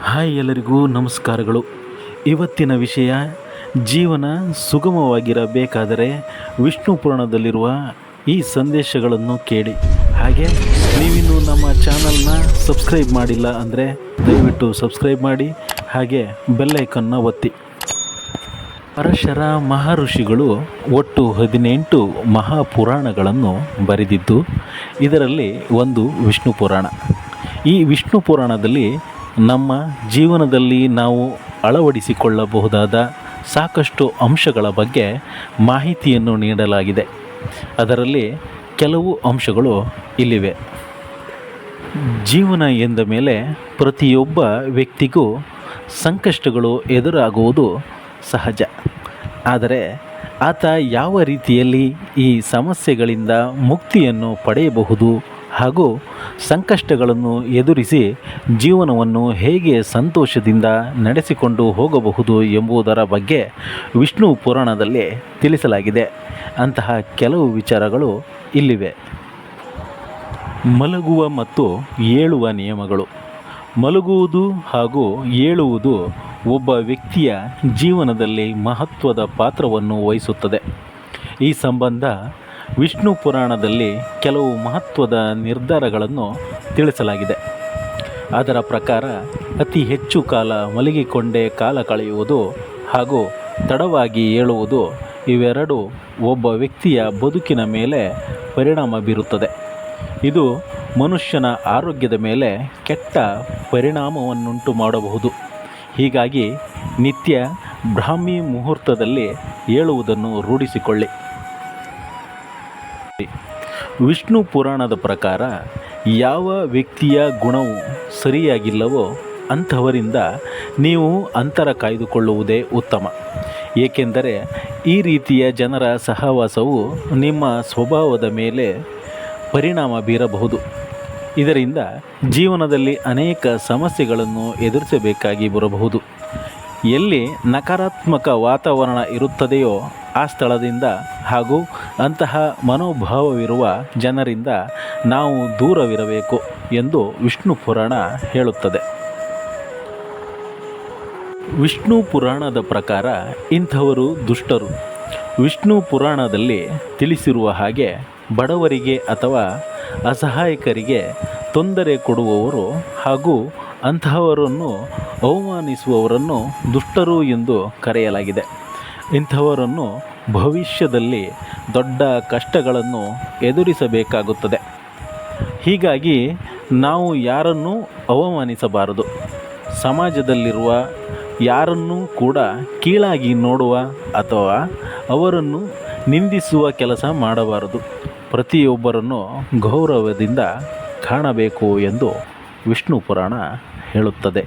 Hi, ಎಲ್ಲರಿಗೂ ನಮಸ್ಕಾರಗಳು. ಇವತ್ತಿನ ವಿಷಯ, ಜೀವನ ಸುಗಮವಾಗಿರಬೇಕಾದರೆ ವಿಷ್ಣು ಪುರಾಣದಲ್ಲಿರುವ ಈ ಸಂದೇಶಗಳನ್ನು ಕೇಳಿ. ಹಾಗೆ ನೀವಿನ್ನೂ ನಮ್ಮ ಚಾನಲ್ನ ಸಬ್ಸ್ಕ್ರೈಬ್ ಮಾಡಿಲ್ಲ ಅಂದರೆ ದಯವಿಟ್ಟು ಸಬ್ಸ್ಕ್ರೈಬ್ ಮಾಡಿ, ಹಾಗೆ ಬೆಲ್ಲೈಕನ್ನ ಒತ್ತಿ. ಪರಶರ ಮಹರ್ಷಿಗಳು ಒಟ್ಟು 18 ಮಹಾಪುರಾಣಗಳನ್ನು ಬರೆದಿದ್ದು, ಇದರಲ್ಲಿ ಒಂದು ವಿಷ್ಣು ಪುರಾಣ. ಈ ವಿಷ್ಣು ಪುರಾಣದಲ್ಲಿ ನಮ್ಮ ಜೀವನದಲ್ಲಿ ನಾವು ಅಳವಡಿಸಿಕೊಳ್ಳಬಹುದಾದ ಸಾಕಷ್ಟು ಅಂಶಗಳ ಬಗ್ಗೆ ಮಾಹಿತಿಯನ್ನು ನೀಡಲಾಗಿದೆ. ಅದರಲ್ಲಿ ಕೆಲವು ಅಂಶಗಳು ಇಲ್ಲಿವೆ. ಜೀವನ ಎಂದ ಮೇಲೆ ಪ್ರತಿಯೊಬ್ಬ ವ್ಯಕ್ತಿಗೂ ಸಂಕಷ್ಟಗಳು ಎದುರಾಗುವುದು ಸಹಜ. ಆದರೆ ಆತ ಯಾವ ರೀತಿಯಲ್ಲಿ ಈ ಸಮಸ್ಯೆಗಳಿಂದ ಮುಕ್ತಿಯನ್ನು ಪಡೆಯಬಹುದು ಹಾಗೂ ಸಂಕಷ್ಟಗಳನ್ನು ಎದುರಿಸಿ ಜೀವನವನ್ನು ಹೇಗೆ ಸಂತೋಷದಿಂದ ನಡೆಸಿಕೊಂಡು ಹೋಗಬಹುದು ಎಂಬುದರ ಬಗ್ಗೆ ವಿಷ್ಣು ಪುರಾಣದಲ್ಲಿ ತಿಳಿಸಲಾಗಿದೆ. ಅಂತಹ ಕೆಲವು ವಿಚಾರಗಳು ಇಲ್ಲಿವೆ. ಮಲಗುವ ಮತ್ತು ಏಳುವ ನಿಯಮಗಳು. ಮಲಗುವುದು ಹಾಗೂ ಏಳುವುದು ಒಬ್ಬ ವ್ಯಕ್ತಿಯ ಜೀವನದಲ್ಲಿ ಮಹತ್ವದ ಪಾತ್ರವನ್ನು ವಹಿಸುತ್ತದೆ. ಈ ಸಂಬಂಧ ವಿಷ್ಣು ಪುರಾಣದಲ್ಲಿ ಕೆಲವು ಮಹತ್ವದ ನಿರ್ಧಾರಗಳನ್ನು ತಿಳಿಸಲಾಗಿದೆ. ಅದರ ಪ್ರಕಾರ ಅತಿ ಹೆಚ್ಚು ಕಾಲ ಮಲಗಿಕೊಂಡೇ ಕಾಲ ಕಳೆಯುವುದು ಹಾಗೂ ತಡವಾಗಿ ಏಳುವುದು ಇವೆರಡೂ ಒಬ್ಬ ವ್ಯಕ್ತಿಯ ಬದುಕಿನ ಮೇಲೆ ಪರಿಣಾಮ ಬೀರುತ್ತದೆ. ಇದು ಮನುಷ್ಯನ ಆರೋಗ್ಯದ ಮೇಲೆ ಕೆಟ್ಟ ಪರಿಣಾಮವನ್ನುಂಟು ಮಾಡಬಹುದು. ಹೀಗಾಗಿ ನಿತ್ಯ ಬ್ರಾಹ್ಮಿ ಮುಹೂರ್ತದಲ್ಲಿ ಏಳುವುದನ್ನು ರೂಢಿಸಿಕೊಳ್ಳಿ. ವಿಷ್ಣು ಪುರಾಣದ ಪ್ರಕಾರ ಯಾವ ವ್ಯಕ್ತಿಯ ಗುಣವು ಸರಿಯಾಗಿಲ್ಲವೋ ಅಂಥವರಿಂದ ನೀವು ಅಂತರ ಕಾಯ್ದುಕೊಳ್ಳುವುದೇ ಉತ್ತಮ. ಏಕೆಂದರೆ ಈ ರೀತಿಯ ಜನರ ಸಹವಾಸವು ನಿಮ್ಮ ಸ್ವಭಾವದ ಮೇಲೆ ಪರಿಣಾಮ ಬೀರಬಹುದು. ಇದರಿಂದ ಜೀವನದಲ್ಲಿ ಅನೇಕ ಸಮಸ್ಯೆಗಳನ್ನು ಎದುರಿಸಬೇಕಾಗಿ ಬರಬಹುದು. ಎಲ್ಲಿ ನಕಾರಾತ್ಮಕ ವಾತಾವರಣ ಇರುತ್ತದೆಯೋ ಆ ಸ್ಥಳದಿಂದ ಹಾಗೂ ಅಂತಹ ಮನೋಭಾವವಿರುವ ಜನರಿಂದ ನಾವು ದೂರವಿರಬೇಕು ಎಂದು ವಿಷ್ಣು ಪುರಾಣ ಹೇಳುತ್ತದೆ. ವಿಷ್ಣು ಪುರಾಣದ ಪ್ರಕಾರ ಇಂಥವರು ದುಷ್ಟರು. ವಿಷ್ಣು ಪುರಾಣದಲ್ಲಿ ತಿಳಿಸಿರುವ ಹಾಗೆ ಬಡವರಿಗೆ ಅಥವಾ ಅಸಹಾಯಕರಿಗೆ ತೊಂದರೆ ಕೊಡುವವರು ಹಾಗೂ ಅಂತಹವರನ್ನು ಅವಮಾನಿಸುವವರನ್ನು ದುಷ್ಟರು ಎಂದು ಕರೆಯಲಾಗಿದೆ. ಇಂಥವರನ್ನು ಭವಿಷ್ಯದಲ್ಲಿ ದೊಡ್ಡ ಕಷ್ಟಗಳನ್ನು ಎದುರಿಸಬೇಕಾಗುತ್ತದೆ. ಹೀಗಾಗಿ ನಾವು ಯಾರನ್ನೂ ಅವಮಾನಿಸಬಾರದು. ಸಮಾಜದಲ್ಲಿರುವ ಯಾರನ್ನೂ ಕೂಡ ಕೀಳಾಗಿ ನೋಡುವ ಅಥವಾ ಅವರನ್ನು ನಿಂದಿಸುವ ಕೆಲಸ ಮಾಡಬಾರದು. ಪ್ರತಿಯೊಬ್ಬರನ್ನು ಗೌರವದಿಂದ ಕಾಣಬೇಕು ಎಂದು ವಿಷ್ಣು ಪುರಾಣ ಹೇಳುತ್ತದೆ.